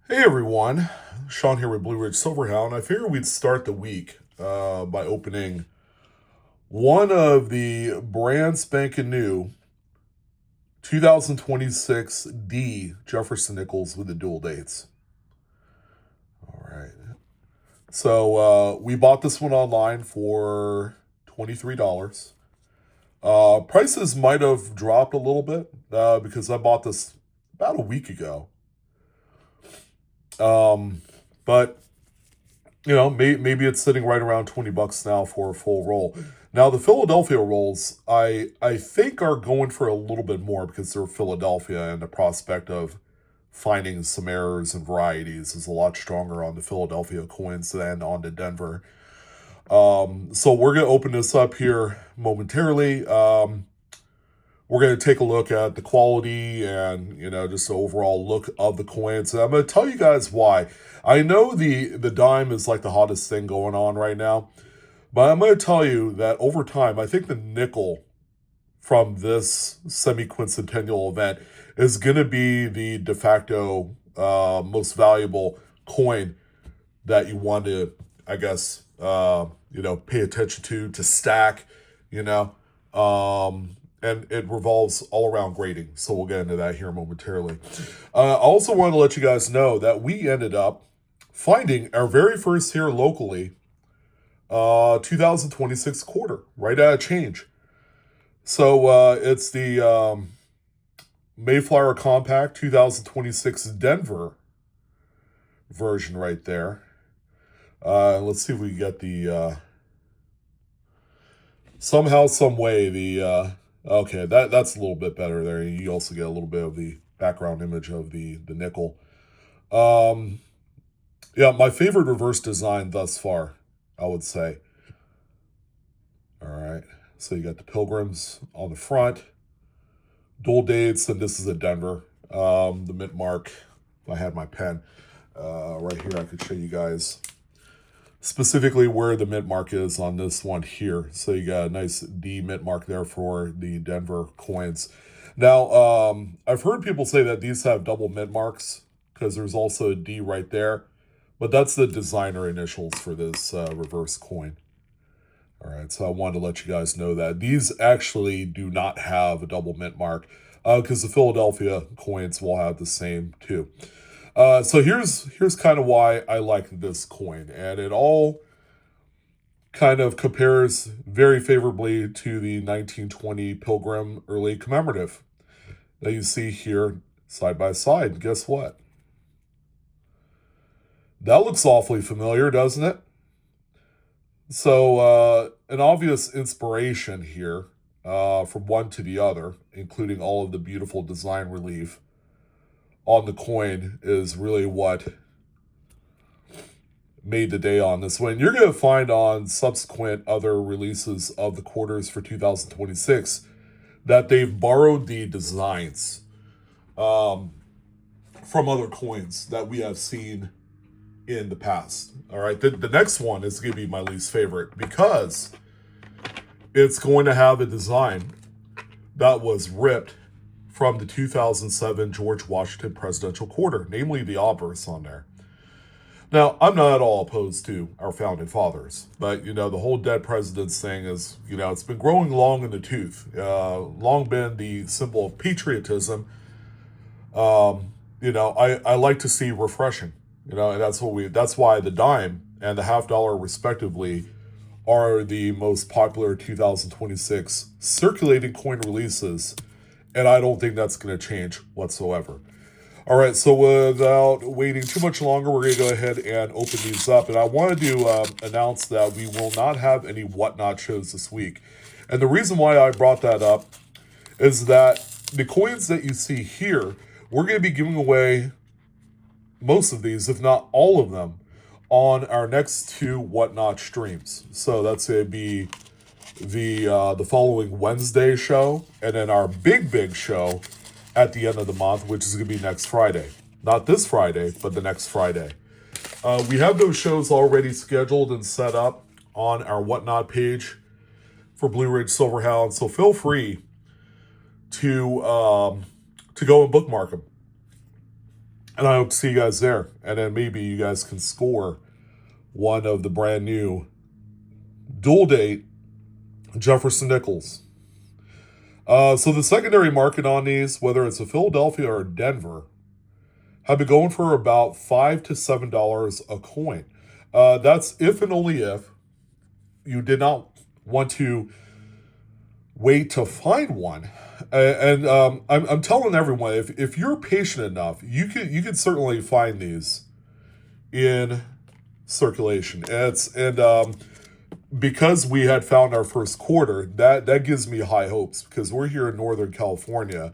Hey everyone, Sean here with Blue Ridge Silverhound. I figured we'd start the week by opening one of the brand spanking new 2026 D Jefferson Nichols with the dual dates. All right. So we bought this one online for $23. Prices might have dropped a little bit because I bought this about a week ago. Um, but maybe it's sitting right around $20 now for a full roll. Now the Philadelphia rolls, I think are going for a little bit more because they're Philadelphia, and the prospect of finding some errors and varieties is a lot stronger on the Philadelphia coins than on the Denver. So we're gonna open this up here momentarily. We're going to take a look at the quality and just the overall look of the coins. And I'm going to tell you guys why. I know the dime is like the hottest thing going on right now, but I'm going to tell you that over time, I think the nickel from this semi-quincentennial event is going to be the de facto most valuable coin that you want to, I guess, pay attention to stack, you know. And it revolves all around grading. So we'll get into that here momentarily. I also want to let you guys know that we ended up finding our very first here locally 2026 quarter, right out of change. So it's the Mayflower Compact 2026 Denver version right there. Let's see if we get the somehow, some way the okay, that's a little bit better there. You also get a little bit of the background image of the nickel. Um, yeah, my favorite reverse design thus far, I would say. All right, so you got the pilgrims on the front, dual dates, and this is a Denver. The mint mark. If I had my pen right here, I could show you guys specifically where the mint mark is on this one here. So you got a nice D mint mark there for the Denver coins. Now, I've heard people say that these have double mint marks because there's also a D right there, but that's the designer initials for this reverse coin. All right, so I wanted to let you guys know that these actually do not have a double mint mark because the Philadelphia coins will have the same too. So here's kind of why I like this coin, and it all kind of compares very favorably to the 1920 Pilgrim Early Commemorative that you see here side by side. Guess what? That looks awfully familiar, doesn't it? So an obvious inspiration here from one to the other, including all of the beautiful design relief on the coin, is really what made the day on this one. You're going to find on subsequent other releases of the quarters for 2026 that they've borrowed the designs um, from other coins that we have seen in the past. All right, the next one is going to be my least favorite because it's going to have a design that was ripped from the 2007 George Washington presidential quarter, namely the obverse on there. Now, I'm not at all opposed to our founding fathers, but the whole dead presidents thing is, it's been growing long in the tooth. Long been the symbol of patriotism. I like to see refreshing, and that's why the dime and the half dollar respectively are the most popular 2026 circulating coin releases, and I don't think that's going to change whatsoever. All right, so without waiting too much longer, we're going to go ahead and open these up. And I wanted to announce that we will not have any whatnot shows this week. And the reason why I brought that up is that the coins that you see here, we're going to be giving away most of these, if not all of them, on our next two whatnot streams. So that's going to be the following Wednesday show, and then our big show at the end of the month, which is going to be next Friday. Not this Friday, but the next Friday. We have those shows already scheduled and set up on our whatnot page for Blue Ridge Silverhound, so feel free to go and bookmark them. And I hope to see you guys there. And then maybe you guys can score one of the brand new dual date Jefferson Nickels. So the secondary market on these, whether it's a Philadelphia or a Denver, have been going for about $5 to $7 a coin. That's if and only if you did not want to wait to find one. And I'm telling everyone, if you're patient enough, you can certainly find these in circulation. Because we had found our first quarter, that gives me high hopes, because we're here in Northern California.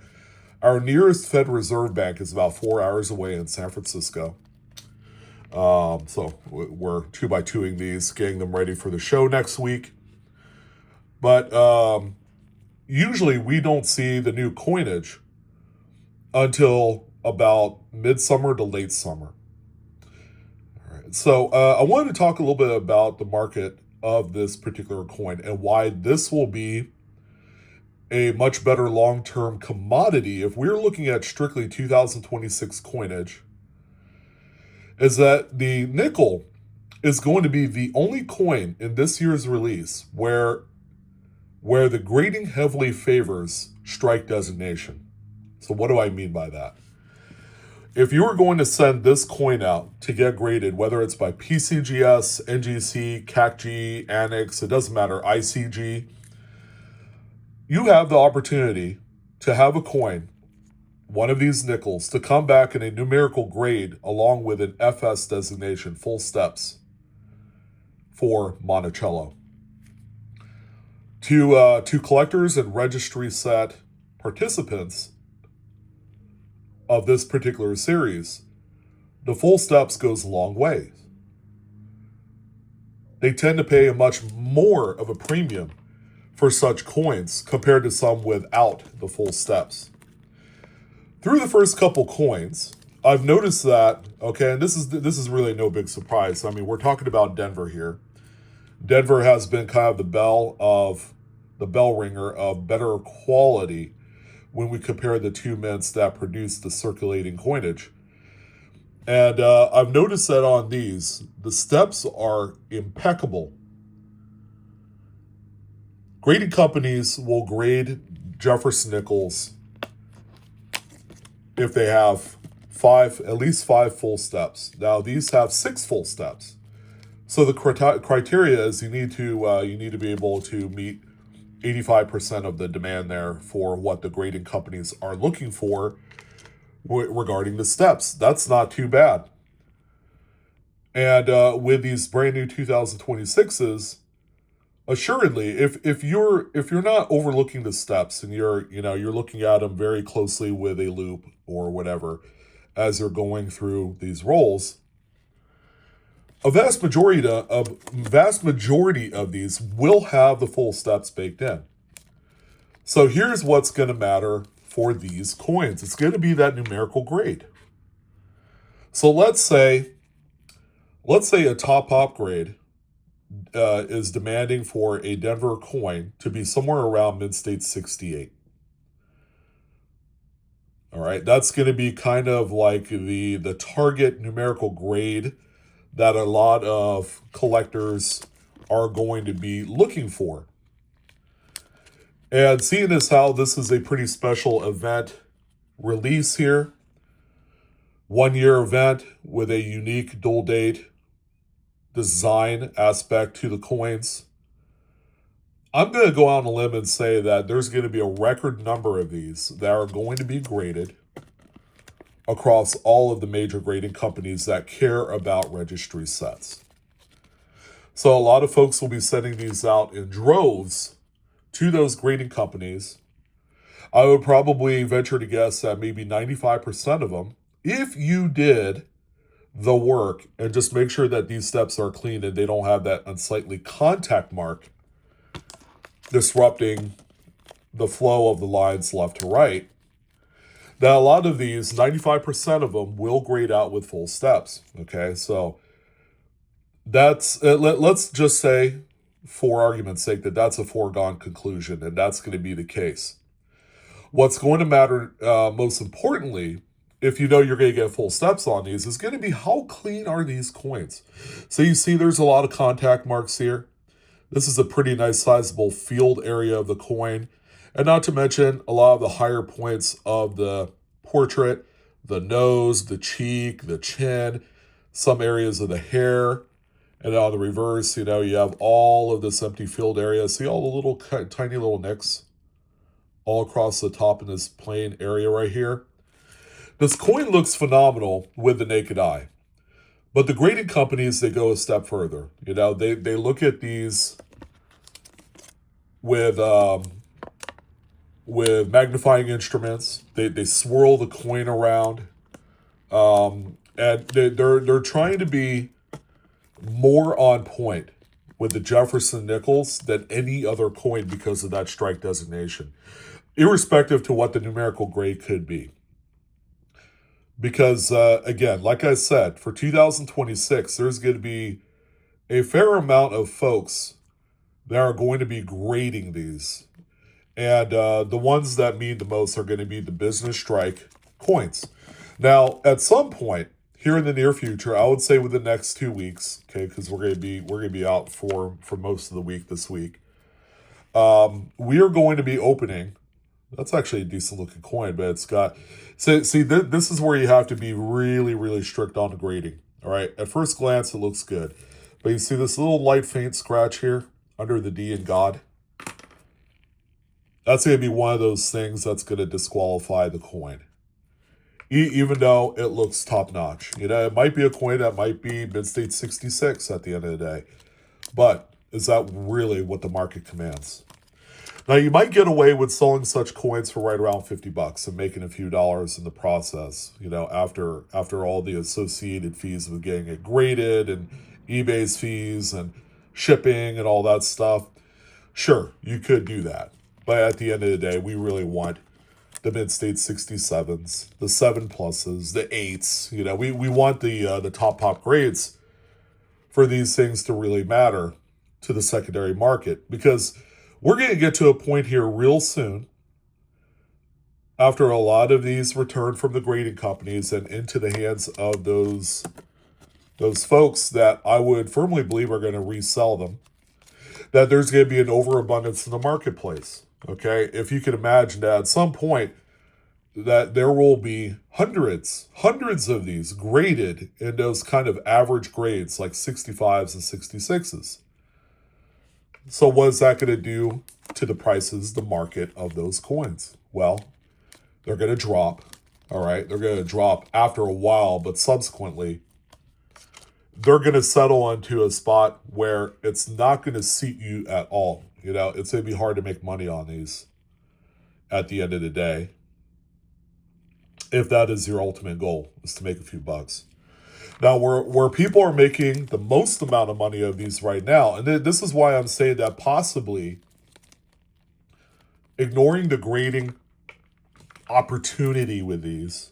Our nearest Fed Reserve Bank is about 4 hours away in San Francisco. So we're 2x2ing these, getting them ready for the show next week. But usually we don't see the new coinage until about midsummer to late summer. All right. So I wanted to talk a little bit about the market of this particular coin and why this will be a much better long-term commodity if we're looking at strictly 2026 coinage, is that the nickel is going to be the only coin in this year's release where the grading heavily favors strike designation. So what do I mean by that? If you were going to send this coin out to get graded, whether it's by PCGS, NGC, CACG, Annex, it doesn't matter, ICG, you have the opportunity to have a coin, one of these nickels, to come back in a numerical grade along with an FS designation, full steps, for Monticello. To collectors and registry set participants of this particular series, the full steps goes a long way. They tend to pay a much more of a premium for such coins compared to some without the full steps. Through the first couple coins, I've noticed that, okay, and this is really no big surprise. I mean, we're talking about Denver here. Denver has been kind of the bell ringer of better quality when we compare the two mints that produce the circulating coinage. And I've noticed that on these, the steps are impeccable. Grading companies will grade Jefferson Nickels if they have at least five full steps. Now these have 6 full steps. So the criteria is you need to be able to meet 85% of the demand there for what the grading companies are looking for regarding the steps. That's not too bad. And with these brand new 2026s, assuredly, if you're not overlooking the steps and you're looking at them very closely with a loop or whatever as you're going through these rolls, a vast majority of these will have the full steps baked in. So here's what's going to matter for these coins. It's going to be that numerical grade. So let's say a top grade is demanding for a Denver coin to be somewhere around mid-state 68. All right, that's going to be kind of like the target numerical grade that a lot of collectors are going to be looking for. And seeing as how this is a pretty special event release here, 1 year event with a unique dual date design aspect to the coins, I'm going to go out on a limb and say that there's going to be a record number of these that are going to be graded across all of the major grading companies that care about registry sets. So a lot of folks will be sending these out in droves to those grading companies. I would probably venture to guess that maybe 95% of them, if you did the work and just make sure that these steps are clean and they don't have that unsightly contact mark disrupting the flow of the lines left to right, that a lot of these, 95% of them, will grade out with full steps. Okay, so that's, let's just say, for argument's sake, that that's a foregone conclusion, and that's going to be the case. What's going to matter most importantly if you know you're going to get full steps on these, is going to be how clean are these coins. So you see there's a lot of contact marks here. This is a pretty nice sizable field area of the coin. And not to mention a lot of the higher points of the portrait, the nose, the cheek, the chin, some areas of the hair. And on the reverse, you have all of this empty field area. See all the little tiny little nicks all across the top in this plain area right here. This coin looks phenomenal with the naked eye. But the grading companies, they go a step further. They look at these with magnifying instruments. They swirl the coin around, and they're trying to be more on point with the Jefferson nickels than any other coin because of that strike designation, irrespective to what the numerical grade could be. Because, again, like I said, for 2026, there's going to be a fair amount of folks that are going to be grading these. And the ones that mean the most are going to be the business strike coins. Now, at some point here in the near future, I would say within the next 2 weeks, okay, because we're going to be out for most of the week this week. We are going to be opening. That's actually a decent looking coin, but it's got. See, this is where you have to be really, really strict on the grading. All right. At first glance, it looks good, but you see this little light, faint scratch here under the D in God. That's going to be one of those things that's going to disqualify the coin, even though it looks top notch. It might be a coin that might be Mint State 66 at the end of the day, but is that really what the market commands? Now, you might get away with selling such coins for right around $50 and making a few dollars in the process, after all the associated fees of getting it graded and eBay's fees and shipping and all that stuff. Sure, you could do that. But at the end of the day, we really want the Mint State 67s, the 7 pluses, the 8s. We want the top grades for these things to really matter to the secondary market, because we're going to get to a point here real soon, after a lot of these return from the grading companies and into the hands of those folks that I would firmly believe are going to resell them, that there's going to be an overabundance in the marketplace. Okay, if you can imagine that at some point that there will be hundreds of these graded in those kind of average grades like 65s and 66s. So what is that going to do to the prices, the market of those coins? Well, they're going to drop. All right, they're going to drop after a while, but subsequently they're going to settle into a spot where it's not going to suit you at all. It's going to be hard to make money on these at the end of the day, if that is your ultimate goal, is to make a few bucks. Now, where people are making the most amount of money of these right now, and this is why I'm saying that possibly ignoring the grading opportunity with these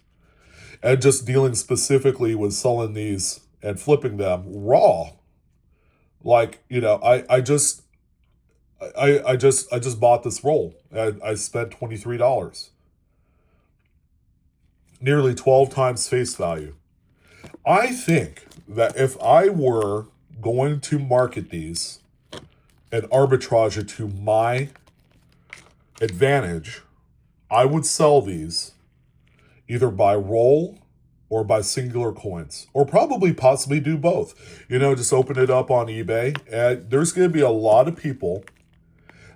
and just dealing specifically with selling these and flipping them raw. Like, I just bought this roll. I spent $23. Nearly 12 times face value. I think that if I were going to market these and arbitrage it to my advantage, I would sell these either by roll or by singular coins, or probably possibly do both. Just open it up on eBay, and there's going to be a lot of people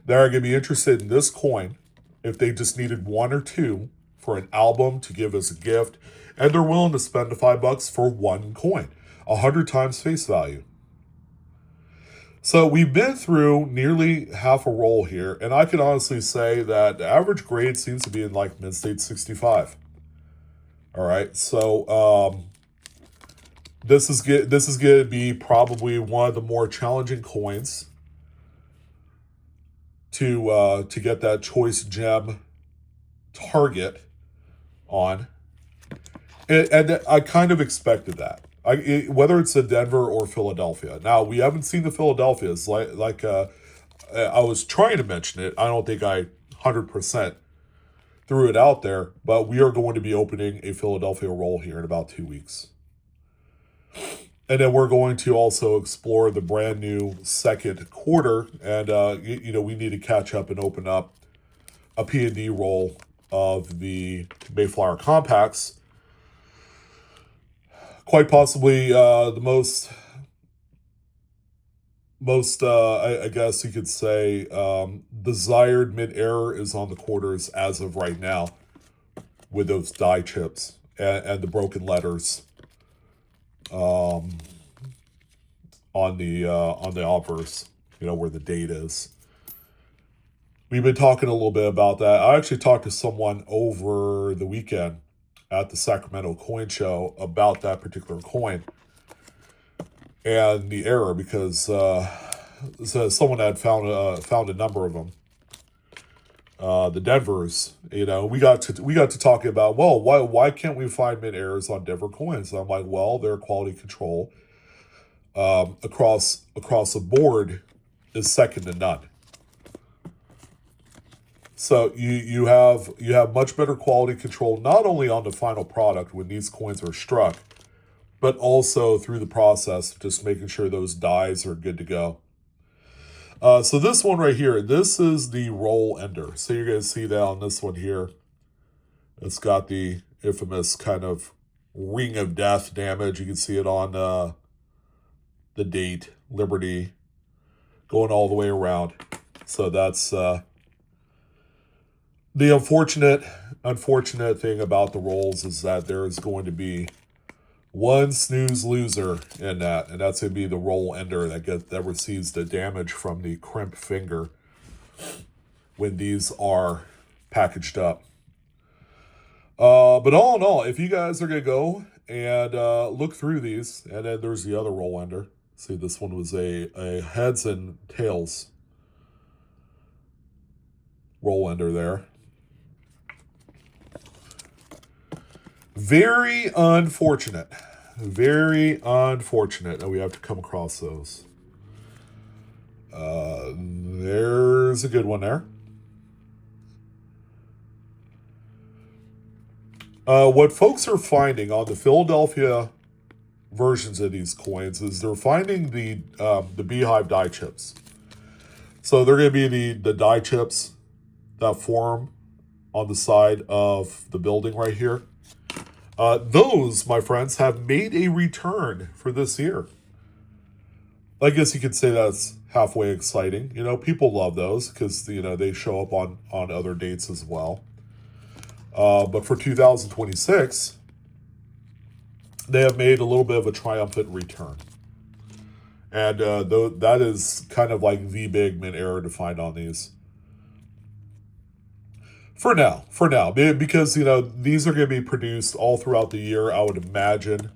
that are going to be interested in this coin if they just needed one or two for an album to give as a gift, and they're willing to spend the $5 for one coin, 100 times face value. So we've been through nearly half a roll here, and I can honestly say that the average grade seems to be in like Mint State 65. All right, so this is going to be probably one of the more challenging coins to get that choice gem target on, and I kind of expected that. Whether it's a Denver or Philadelphia. Now, we haven't seen the Philadelphias. Like I was trying to mention it. I don't think I 100% threw it out there, but we are going to be opening a Philadelphia roll here in about 2 weeks. And then we're going to also explore the brand new second quarter. And, we need to catch up and open up a P&D roll of the Mayflower Compacts. Quite possibly the most I guess you could say, desired mid-error is on the quarters as of right now with those die chips and the broken letters on the obverse, where the date is. We've been talking a little bit about that. I actually talked to someone over the weekend at the Sacramento Coin Show about that particular coin and the error, because so someone had found a number of them. The Denvers, we got to talking about, well, why can't we find mid errors on Denver coins? And I'm like, well, their quality control across the board is second to none. So you have much better quality control, not only on the final product when these coins are struck, but also through the process, just making sure those dies are good to go. So this one right here, this is the roll ender. So you're going to see that on this one here. It's got the infamous kind of ring of death damage. You can see it on the date, Liberty, going all the way around. So that's the unfortunate thing about the rolls is that there is going to be one snooze loser in that, and that's going to be the roll ender that receives the damage from the crimp finger when these are packaged up. But all in all, if you guys are going to go and look through these, and then there's the other roll ender. See, this one was a heads and tails roll ender there. Very unfortunate that we have to come across those. There's a good one there. What folks are finding on the Philadelphia versions of these coins is they're finding the Beehive die chips. So they're going to be the die chips that form on the side of the building right here. Those, my friends, have made a return for this year. I guess you could say that's halfway exciting. People love those because, they show up on other dates as well. But for 2026, they have made a little bit of a triumphant return. And that is kind of like the big mid-error to find on these. For now, because, these are going to be produced all throughout the year, I would imagine.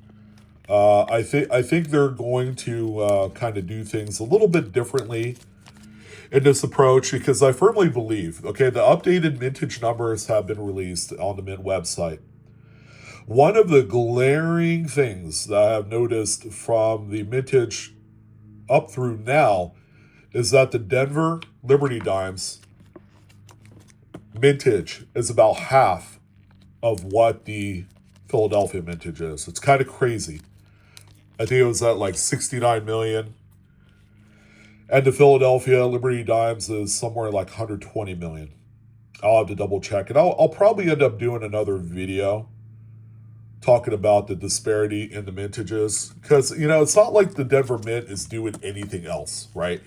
I think they're going to kind of do things a little bit differently in this approach, because I firmly believe, the updated vintage numbers have been released on the Mint website. One of the glaring things that I have noticed from the vintage up through now is that the Denver Liberty Dimes vintage is about half of what the Philadelphia vintage is. It's kind of crazy. I think it was at like 69 million. And the Philadelphia Liberty Dimes is somewhere like 120 million. I'll have to double check. And I'll probably end up doing another video talking about the disparity in the mintages. Because, it's not like the Denver Mint is doing anything else, right?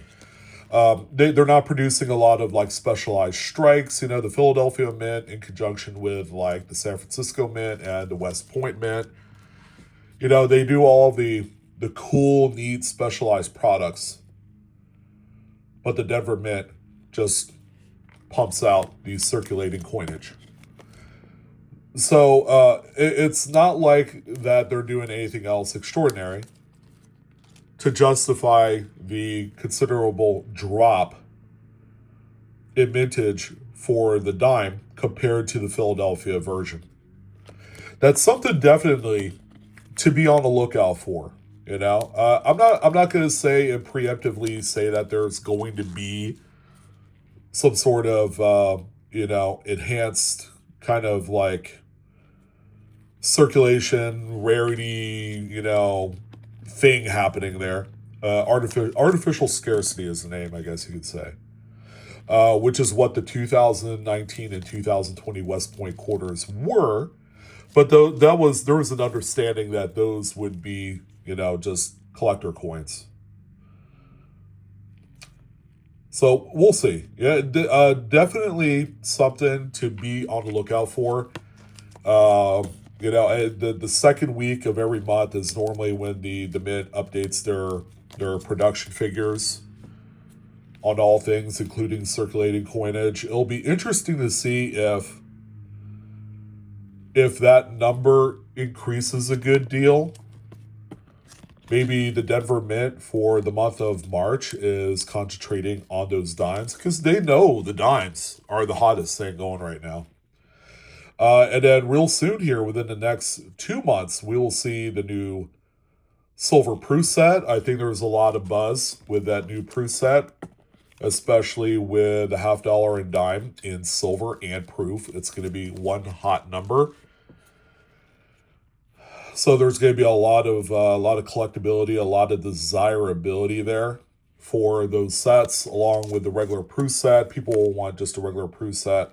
They're not producing a lot of like specialized strikes. The Philadelphia Mint in conjunction with like the San Francisco Mint and the West Point Mint. They do all the cool, neat, specialized products. But the Denver Mint just pumps out these circulating coinage. So it's not like that they're doing anything else extraordinary to justify the considerable drop in mintage for the dime compared to the Philadelphia version. That's something definitely to be on the lookout for. I'm not going to say and preemptively say that there's going to be some sort of enhanced kind of like circulation, rarity, thing happening there. Artificial scarcity is the name, I guess you could say, which is what the 2019 and 2020 West Point quarters were. But there was an understanding that those would be, just collector coins. So we'll see. Yeah, definitely something to be on the lookout for. The second week of every month is normally when the Mint updates their production figures on all things, including circulating coinage. It'll be interesting to see if that number increases a good deal. Maybe the Denver Mint for the month of March is concentrating on those dimes because they know the dimes are the hottest thing going right now. And then real soon here, within the next 2 months, we will see the new silver proof set. I think there's a lot of buzz with that new proof set, especially with the $50 and dime in silver and proof. It's going to be one hot number. So there's going to be a lot of collectability, a lot of desirability there for those sets, along with the regular proof set. People will want just a regular proof set,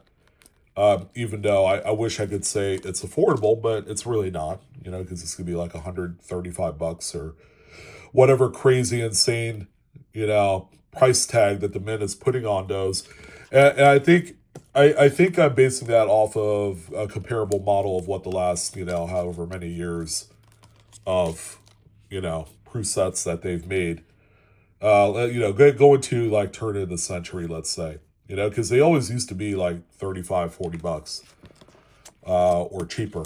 even though I wish I could say it's affordable, but it's really not, because it's going to be like $135 or whatever crazy, insane, price tag that the Mint is putting on those. And I think I'm basing that off of a comparable model of what the last, however many years of, proof sets that they've made, go into like turn of the century, let's say, because they always used to be like $35-$40 or cheaper.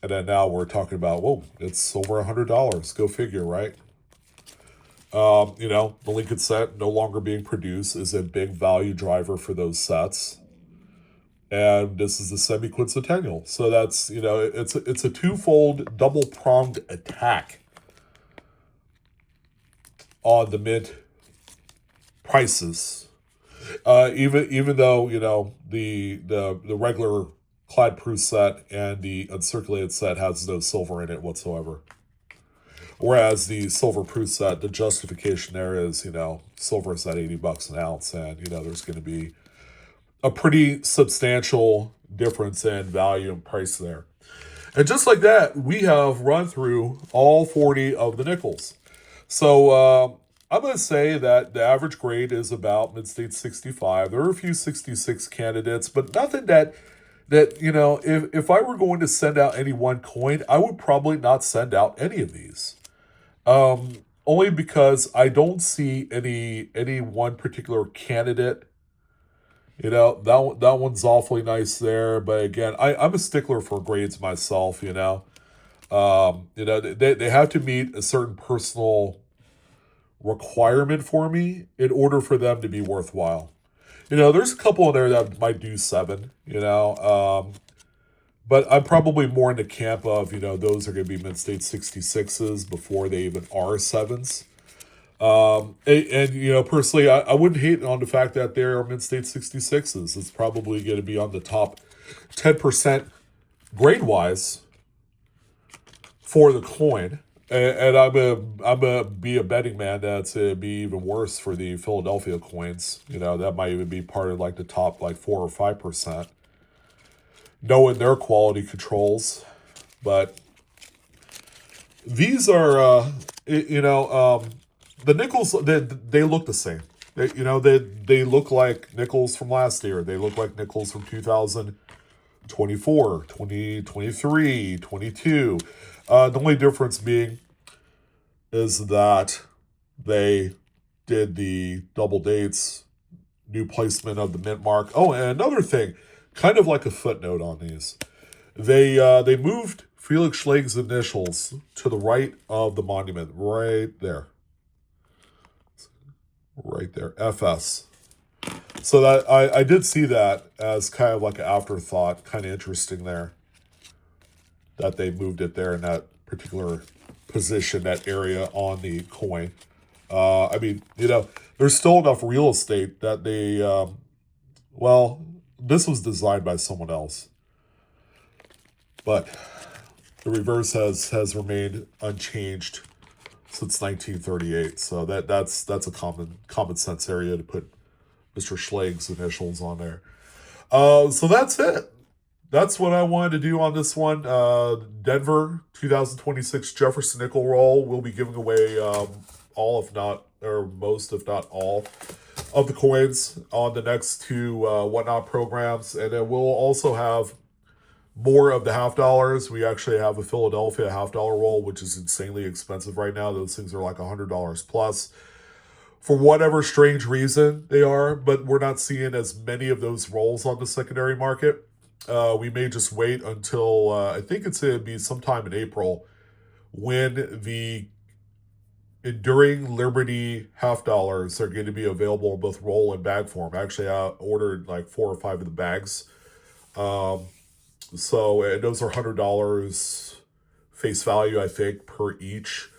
And then now we're talking about, whoa, it's over $100. Go figure, right? The Lincoln set no longer being produced is a big value driver for those sets. And this is the semi-quincentennial. So that's, it's a twofold, double-pronged attack on the Mint prices. Even though, the regular clad proof set and the uncirculated set has no silver in it whatsoever. Whereas the silver proof set, the justification there is, silver is at $80 an ounce, and, there's going to be a pretty substantial difference in value and price there. And just like that, we have run through all 40 of the nickels. So I'm going to say that the average grade is about mid-state 65. There are a few 66 candidates, but nothing that if I were going to send out any one coin, I would probably not send out any of these. Only because I don't see any one particular candidate. That one's awfully nice there. But again, I'm a stickler for grades myself, they have to meet a certain personal requirement for me in order for them to be worthwhile. There's a couple in there that might do 7, but I'm probably more in the camp of, those are going to be mid-state 66s before they even are 7s. Personally, I wouldn't hate on the fact that they're mid-state 66s. It's probably going to be on the top 10% grade-wise for the coin. And I'm gonna be a betting man that's be even worse for the Philadelphia coins. That might even be part of like the top like 4 or 5%. Knowing their quality controls, but these are the nickels. They look the same. They look like nickels from last year. They look like nickels from 2024, 2023, 22. The only difference being is that they did the double dates, new placement of the mint mark. Oh, and another thing, kind of like a footnote on these, they moved Felix Schleg's initials to the right of the monument, right there, FS. So that I did see that as kind of like an afterthought, kind of interesting there, that they moved it there in that particular position, that area on the coin. There's still enough real estate that they, this was designed by someone else. but the reverse has remained unchanged since 1938. So that's a common sense area to put Mr. Schlag's initials on there. So that's it. That's what I wanted to do on this one. Denver 2026 Jefferson Nickel Roll. We'll be giving away all, if not, or most, if not all, of the coins on the next two Whatnot programs. And then we'll also have more of the half dollars. We actually have a Philadelphia $50 roll, which is insanely expensive right now. Those things are like $100 plus. For whatever strange reason they are, but we're not seeing as many of those rolls on the secondary market. We may just wait until I think it's going to be sometime in April when the Enduring Liberty half dollars are going to be available in both roll and bag form. Actually, I ordered like 4 or 5 of the bags. So and those are $100 face value, I think, per each.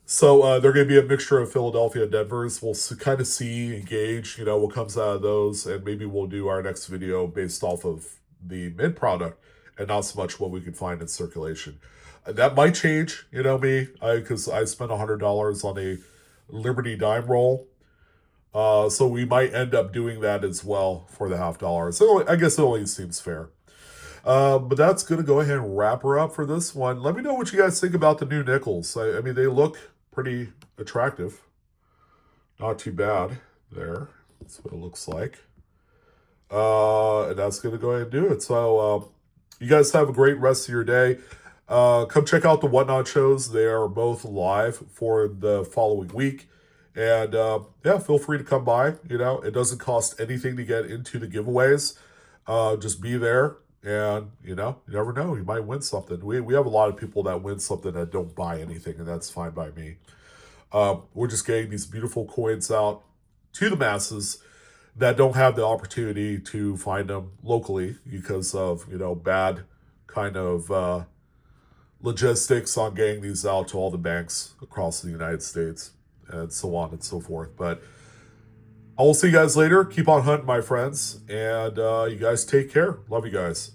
So they're going to be a mixture of Philadelphia and Denver's. We'll kind of see and gauge, what comes out of those, and maybe we'll do our next video based off of the mid product and not so much what we can find in circulation. That might change, me, because I spent $100 on a Liberty dime roll. So we might end up doing that as well for the half dollar. So I guess it only seems fair. But that's going to go ahead and wrap her up for this one. Let me know what you guys think about the new nickels. I mean, they look pretty attractive. Not too bad there. That's what it looks like. And that's going to go ahead and do it. So you guys have a great rest of your day. Come check out the Whatnot shows. They are both live for the following week. And yeah, feel free to come by. It doesn't cost anything to get into the giveaways. Just be there. And, you never know. You might win something. We have a lot of people that win something that don't buy anything, and that's fine by me. We're just getting these beautiful coins out to the masses that don't have the opportunity to find them locally because of, bad kind of logistics on getting these out to all the banks across the United States and so on and so forth. But I will see you guys later. Keep on hunting, my friends. And you guys take care. Love you guys.